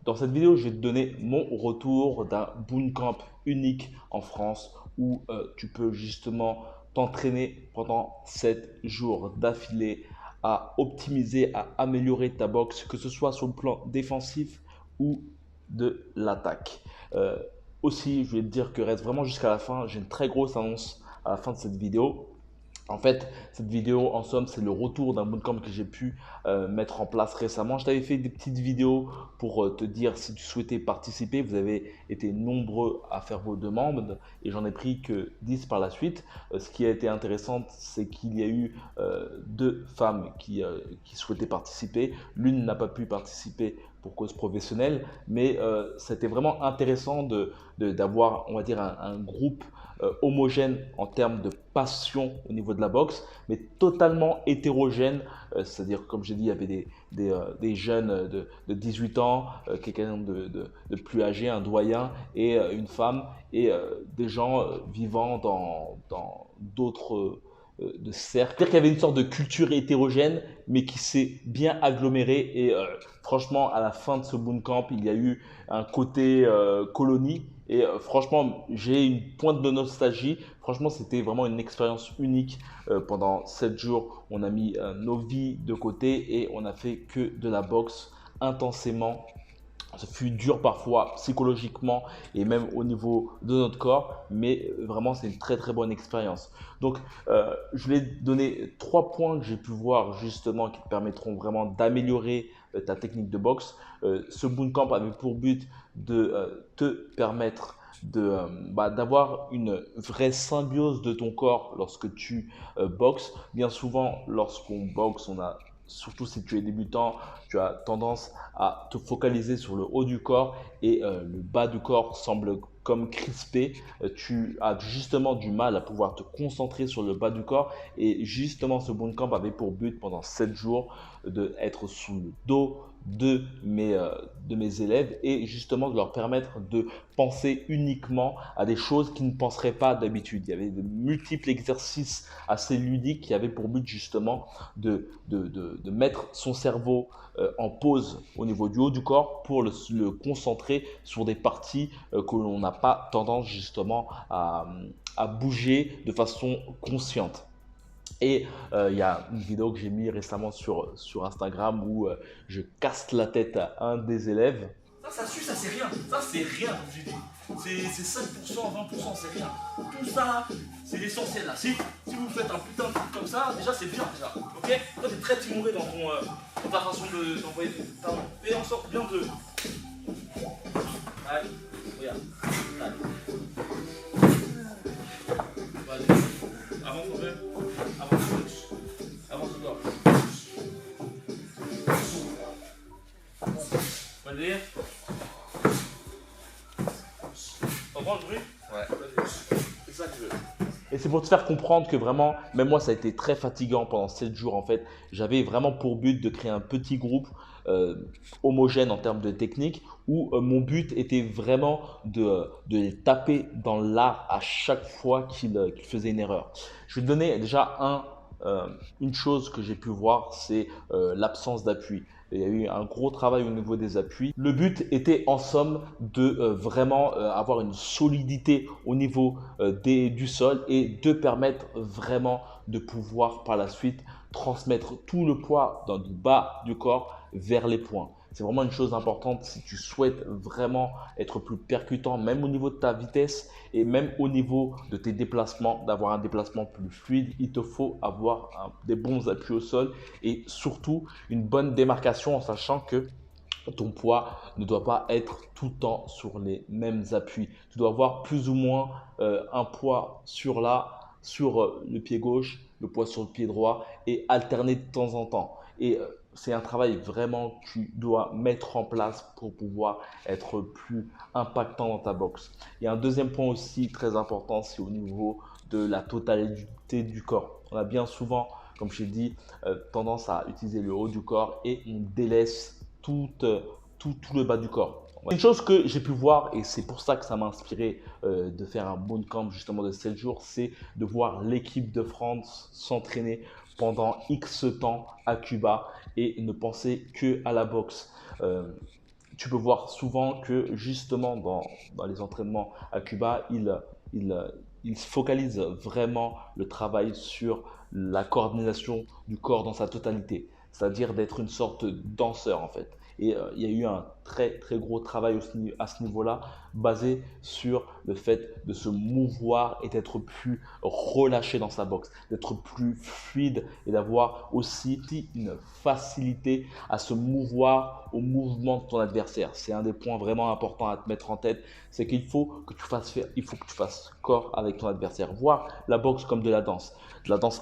Dans cette vidéo, je vais te donner mon retour d'un bootcamp unique en France où tu peux justement t'entraîner pendant 7 jours d'affilée à optimiser, à améliorer ta boxe, que ce soit sur le plan défensif ou de l'attaque. Euh, Aussi, je vais te dire que reste vraiment jusqu'à la fin. J'ai une très grosse annonce à la fin de cette vidéo. En fait, cette vidéo, en somme, c'est le retour d'un bootcamp que j'ai pu mettre en place récemment. Je t'avais fait des petites vidéos pour te dire si tu souhaitais participer. Vous avez été nombreux à faire vos demandes et j'en ai pris que 10 par la suite. Ce qui a été intéressant, c'est qu'il y a eu deux femmes qui souhaitaient participer. L'une n'a pas pu participer pour cause professionnelle, mais c'était vraiment intéressant d'avoir, on va dire, un groupe homogène en termes de passion au niveau de la boxe, mais totalement hétérogène. C'est-à-dire, comme j'ai dit, il y avait des jeunes de 18 ans, quelqu'un de plus âgé, un doyen, et une femme, et des gens vivant dans d'autres de cercles. C'est-à-dire qu'il y avait une sorte de culture hétérogène, mais qui s'est bien agglomérée. Et franchement, à la fin de ce bootcamp, il y a eu un côté colonie. Et franchement, j'ai une pointe de nostalgie. Franchement, c'était vraiment une expérience unique. Pendant 7 jours, on a mis nos vies de côté et on a fait que de la boxe intensément. Ça fut dur parfois psychologiquement et même au niveau de notre corps, mais vraiment c'est une très très bonne expérience. Donc je vais te donner 3 points que j'ai pu voir justement qui te permettront vraiment d'améliorer ta technique de boxe. Ce bootcamp avait pour but de te permettre d'avoir une vraie symbiose de ton corps lorsque tu boxes. Bien souvent, lorsqu'on boxe, on a, surtout si tu es débutant, tu as tendance à te focaliser sur le haut du corps et le bas du corps semble comme crispé. Tu as justement du mal à pouvoir te concentrer sur le bas du corps et justement ce bootcamp avait pour but pendant 7 jours d'être sous le dos de mes élèves et justement de leur permettre de penser uniquement à des choses qu'ils ne penseraient pas d'habitude. Il y avait de multiples exercices assez ludiques qui avaient pour but justement de mettre son cerveau en pause au niveau du haut du corps pour le concentrer sur des parties que l'on n'a pas tendance justement à bouger de façon consciente. Et il y a une vidéo que j'ai mis récemment sur Instagram où je casse la tête à un des élèves. Ça suit, ça c'est rien. Ça c'est rien, comme je dis. C'est 5%, 20%, c'est rien. Tout ça, c'est l'essentiel là. Si vous faites un putain de truc comme ça, déjà c'est bien déjà. Ok. Toi t'es très timoré dans ta façon d'envoyer ta main. Fais en sorte bien de. Allez, regarde. Allez. Vas-y. Avance un peu. Avance plus. Avance encore. Vas-y. T'entends le bruit? Ouais. C'est ça que je veux. Et c'est pour te faire comprendre que vraiment, même moi, ça a été très fatigant pendant 7 jours. En fait, j'avais vraiment pour but de créer un petit groupe homogène en termes de technique où mon but était vraiment de les taper dans l'art à chaque fois qu'ils faisaient une erreur. Je vais te donner déjà une chose que j'ai pu voir, c'est l'absence d'appui. Il y a eu un gros travail au niveau des appuis. Le but était en somme de vraiment avoir une solidité au niveau du sol et de permettre vraiment de pouvoir par la suite transmettre tout le poids du bas du corps vers les poings. C'est vraiment une chose importante si tu souhaites vraiment être plus percutant, même au niveau de ta vitesse et même au niveau de tes déplacements, d'avoir un déplacement plus fluide. Il te faut avoir des bons appuis au sol et surtout une bonne démarcation en sachant que ton poids ne doit pas être tout le temps sur les mêmes appuis. Tu dois avoir plus ou moins un poids sur le pied gauche, le poids sur le pied droit et alterner de temps en temps. Et c'est un travail vraiment que tu dois mettre en place pour pouvoir être plus impactant dans ta boxe. Il y a un deuxième point aussi très important, c'est au niveau de la totalité du corps. On a bien souvent, comme je t'ai dit, tendance à utiliser le haut du corps et on délaisse tout le bas du corps. Une chose que j'ai pu voir, et c'est pour ça que ça m'a inspiré de faire un bootcamp justement de 7 jours, c'est de voir l'équipe de France s'entraîner pendant X temps à Cuba et ne penser que à la boxe. tu peux voir souvent que justement dans les entraînements à Cuba, il, il focalise vraiment le travail sur la coordination du corps dans sa totalité, c'est-à-dire d'être une sorte de danseur en fait. Et il y a eu un très très gros travail à ce niveau-là, basé sur le fait de se mouvoir et d'être plus relâché dans sa boxe, d'être plus fluide et d'avoir aussi une facilité à se mouvoir au mouvement de ton adversaire. C'est un des points vraiment importants à te mettre en tête, c'est qu'il faut que tu fasses corps avec ton adversaire. Voir la boxe comme de la danse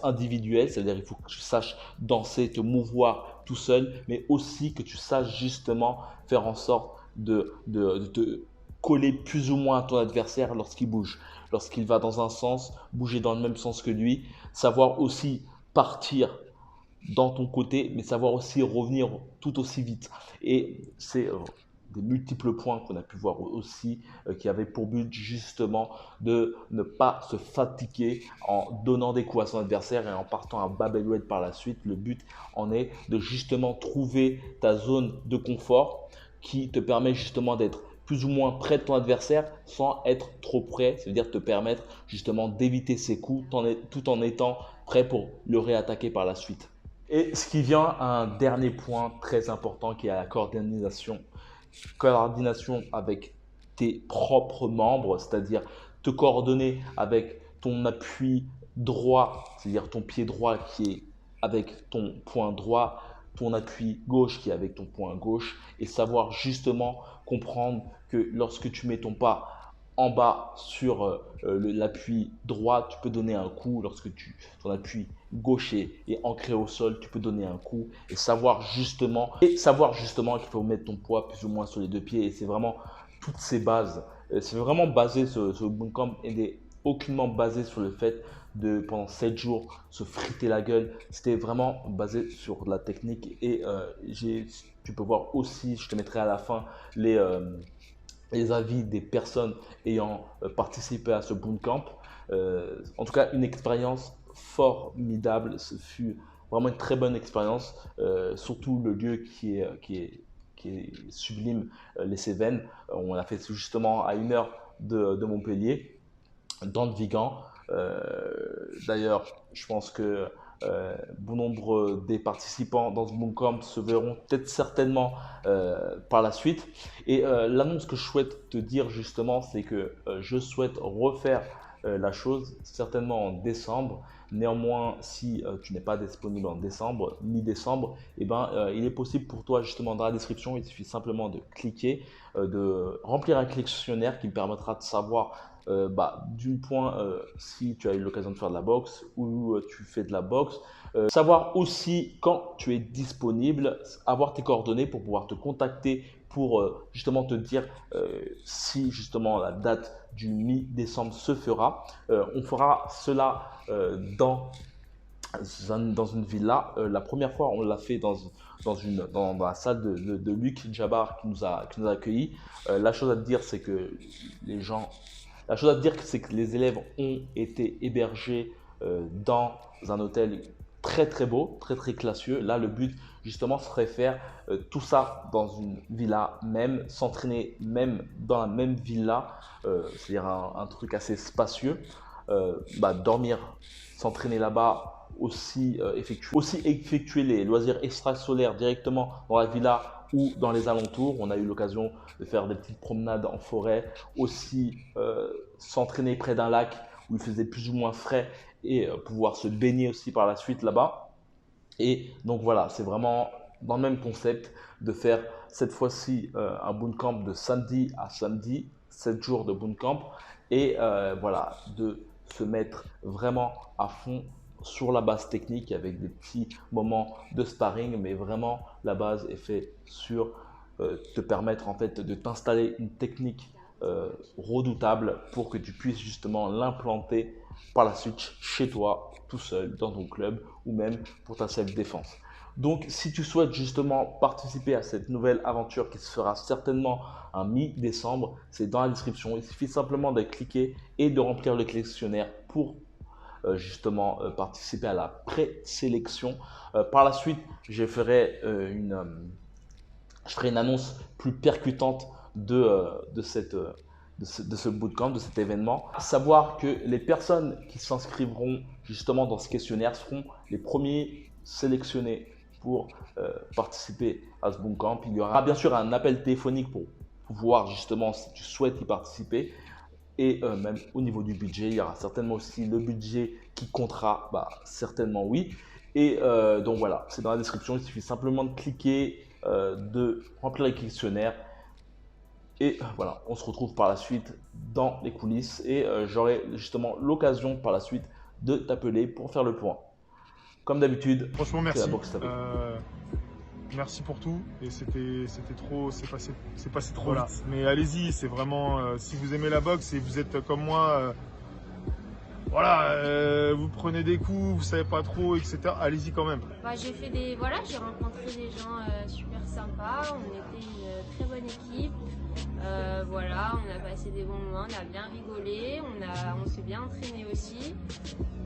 individuelle, c'est-à-dire il faut que tu saches danser, te mouvoir tout seul, mais aussi que tu saches justement faire en sorte de te coller plus ou moins à ton adversaire lorsqu'il bouge. Lorsqu'il va dans un sens, bouger dans le même sens que lui, savoir aussi partir dans ton côté, mais savoir aussi revenir tout aussi vite. Et c'est des multiples points qu'on a pu voir aussi qui avaient pour but justement de ne pas se fatiguer en donnant des coups à son adversaire et en partant à bas bellouette par la suite. Le but en est de justement trouver ta zone de confort qui te permet justement d'être plus ou moins près de ton adversaire sans être trop près, c'est-à-dire te permettre justement d'éviter ses coups tout en étant prêt pour le réattaquer par la suite. Et ce qui vient à un dernier point très important qui est la coordination. Coordination avec tes propres membres, c'est-à-dire te coordonner avec ton appui droit, c'est-à-dire ton pied droit qui est avec ton poing droit, ton appui gauche qui est avec ton poing gauche, et savoir justement comprendre que lorsque tu mets ton pas en bas sur l'appui droit, tu peux donner un coup. Lorsque ton appui gaucher est ancré au sol, tu peux donner un coup et savoir justement qu'il faut mettre ton poids plus ou moins sur les deux pieds. Et c'est vraiment toutes ces bases. C'est vraiment basé ce bootcamp et n'est aucunement basé sur le fait de pendant 7 jours se friter la gueule. C'était vraiment basé sur la technique et tu peux voir aussi, je te mettrai à la fin les avis des personnes ayant participé à ce bootcamp. En tout cas, une expérience formidable. Ce fut vraiment une très bonne expérience, surtout le lieu qui est sublime, les Cévennes. On l'a fait justement à 1 heure de Montpellier, dans le Vigan. D'ailleurs, je pense que bon nombre des participants dans ce bootcamp se verront peut-être certainement par la suite. Et l'annonce que je souhaite te dire justement, c'est que je souhaite refaire la chose certainement en décembre. Néanmoins, si tu n'es pas disponible en décembre, mi-décembre, eh ben, il est possible pour toi justement dans la description, il suffit simplement de cliquer, de remplir un questionnaire qui me permettra de savoir d'une point si tu as eu l'occasion de faire de la boxe ou tu fais de la boxe, savoir aussi quand tu es disponible, avoir tes coordonnées pour pouvoir te contacter pour justement te dire si justement la date du mi-décembre se fera. On fera cela dans une villa. La première fois, on l'a fait dans la salle de Luc Jabbar qui nous a accueillis. La chose à te dire, c'est que les élèves ont été hébergés dans un hôtel très très beau, très très classieux. Là, le but justement serait faire tout ça dans une villa même, s'entraîner même dans la même villa, c'est-à-dire un truc assez spacieux, dormir, s'entraîner là-bas, aussi effectuer les loisirs extrasolaires directement dans la villa ou dans les alentours. On a eu l'occasion de faire des petites promenades en forêt, aussi s'entraîner près d'un lac où il faisait plus ou moins frais et pouvoir se baigner aussi par la suite là-bas. Et donc voilà, c'est vraiment dans le même concept de faire cette fois-ci un bootcamp de samedi à samedi, 7 jours de bootcamp et voilà, de se mettre vraiment à fond sur la base technique avec des petits moments de sparring, mais vraiment la base est faite sur te permettre en fait de t'installer une technique redoutable pour que tu puisses justement l'implanter par la suite chez toi, tout seul, dans ton club ou même pour ta self-défense. Donc, si tu souhaites justement participer à cette nouvelle aventure qui se fera certainement en mi-décembre, c'est dans la description. Il suffit simplement de cliquer et de remplir le questionnaire pour justement participer à la présélection. Par la suite, je ferai je ferai une annonce plus percutante de ce bootcamp, de cet événement. Savoir que les personnes qui s'inscriveront justement dans ce questionnaire seront les premiers sélectionnés pour participer à ce bootcamp. Il y aura bien sûr un appel téléphonique pour voir justement si tu souhaites y participer. Et même au niveau du budget, il y aura certainement aussi le budget qui comptera, certainement oui. Et donc voilà, c'est dans la description, il suffit simplement de cliquer, de remplir le questionnaire. Et voilà, on se retrouve par la suite dans les coulisses et j'aurai justement l'occasion par la suite de t'appeler pour faire le point. Comme d'habitude, Franchement, c'est la merci. boxe tablée. Merci pour tout. Et c'est passé trop vite. Mais allez-y, c'est vraiment, si vous aimez la boxe et vous êtes comme moi, vous prenez des coups, vous savez pas trop, etc. Allez-y quand même. J'ai rencontré des gens super sympas. On était une très bonne équipe. On a passé des bons moments, on a bien rigolé, on s'est bien entraîné aussi.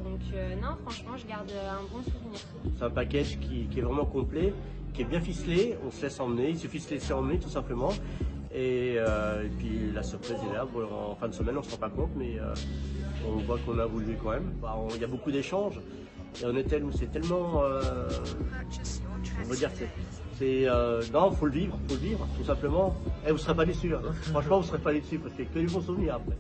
Donc non, franchement, je garde un bon souvenir. C'est un package qui est vraiment complet, qui est bien ficelé. On se laisse emmener, il suffit de se laisser emmener tout simplement. Et puis la surprise est là. En fin de semaine, on ne se rend pas compte, mais on voit qu'on a évolué quand même. Il y a beaucoup d'échanges. Et c'est tellement, on va dire, non, faut le vivre, tout simplement. Et vous serez pas déçus. Hein. Franchement, vous serez pas déçus parce qu'il y a que des bons souvenirs après.